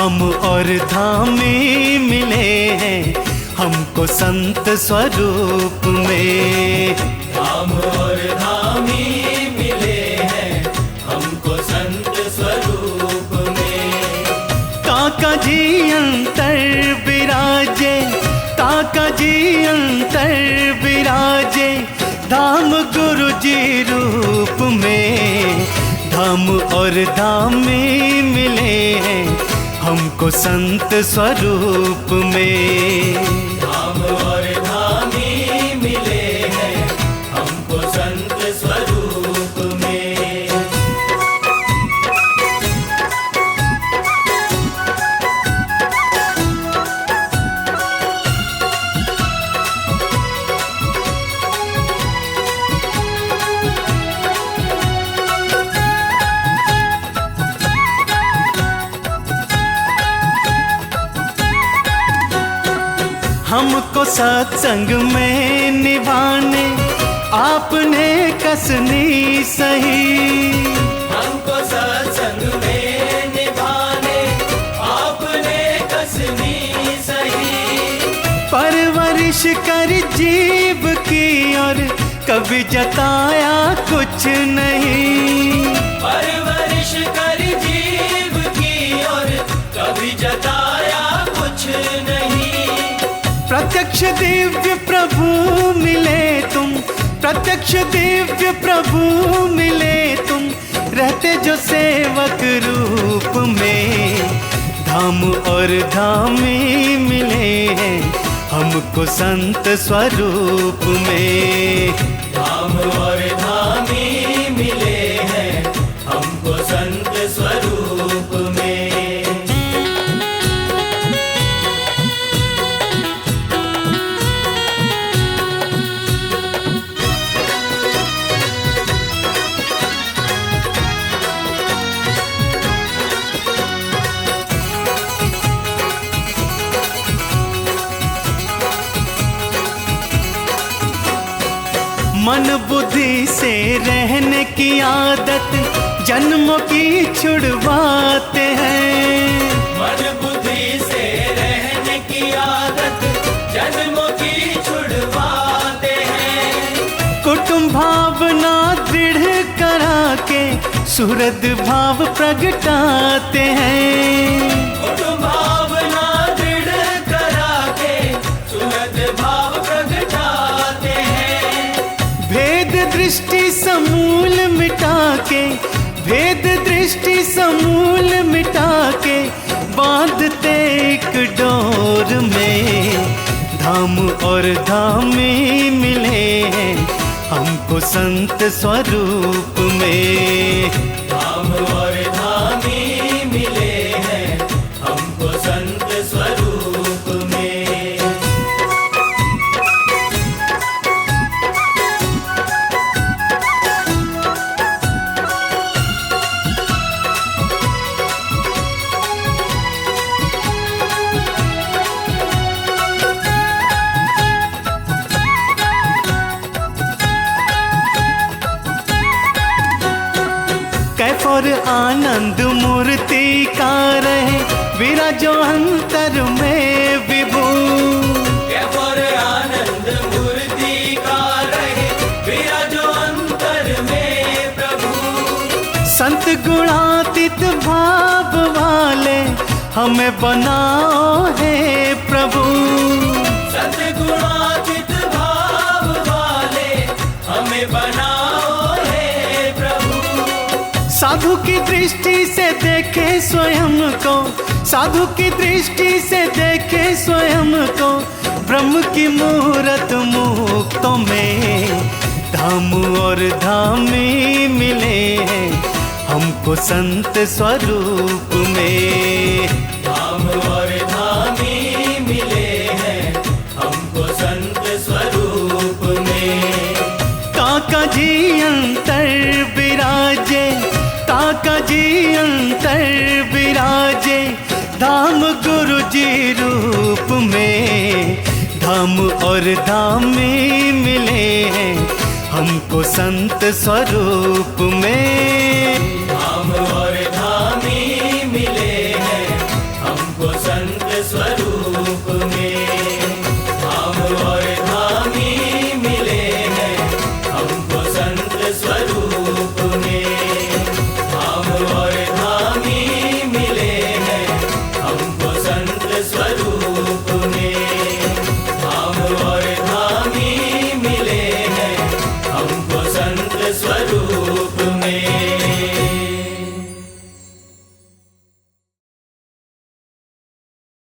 धाम और धामी मिले हैं हमको संत स्वरूप में। धाम और धामी मिले हैं हमको संत स्वरूप में। काका जी अंतर विराजे, काका जी अंतर विराजे धाम गुरु जी रूप में। धाम और धामी मिले हैं हमको संत स्वरूप में। धाम और धामी मिले हैं हमको संत स्वरूप में। हमको सत्संग में निभाने आपने कसनी सही। हमको सत्संग में निभाने आपने कसनी सही। परवरिश कर जीव की और कभी जताया कुछ नहीं। परवरिश कर जीव की और कभी जताया कुछ नहीं। प्रत्यक्ष दिव्य प्रभु मिले तुम, प्रत्यक्ष दिव्य प्रभु मिले तुम, रहते जो सेवक रूप में। धाम और धामी मिले हैं हमको संत स्वरूप में। धाम और धामी मिले हैं हमको संत स्वरूप में। मन बुद्धि से रहने की आदत जन्मों की छुड़वाते हैं। मन बुद्धि से रहने की आदत जन्मों की छुड़वाते हैं। कुटुंब भावना दृढ़ करा के सुहृद भाव प्रगटाते हैं। कुटुंब भावना दृढ़ करा के सुहृद भाव प्रगटाते हैं। भेद दृष्टि समूल मिटा के, भेद दृष्टि समूल मिटा के बांधते एक डोर में। धाम और धामी मिले हैं हमको संत स्वरूप में। धाम और धामी मिले हैं हमको संत स्वरूप में। कैफ और आनंद मूर्ति का रहे विराजो अंतर में विभू। कैफ और आनंद मूर्ति का रहे विराजो अंतर में प्रभु। संत गुणातीत भाव वाले हमें बनाओ हे प्रभु। संत गुणातीत भाव वाले हमें बनाओ हे प्रभु। साधु की दृष्टि से देखे स्वयं को, साधु की दृष्टि से देखे स्वयं को, ब्रह्म की मूरत मुक्तों में। धाम और धामी मिले हैं हमको संत स्वरूप में। धाम और धामी मिले हैं हमको संत स्वरूप में। काका जी अंतर विराजे, काका जी अंतर विराजे धाम गुरु जी रूप में। धाम और धामी मिले हैं हमको संत स्वरूप में।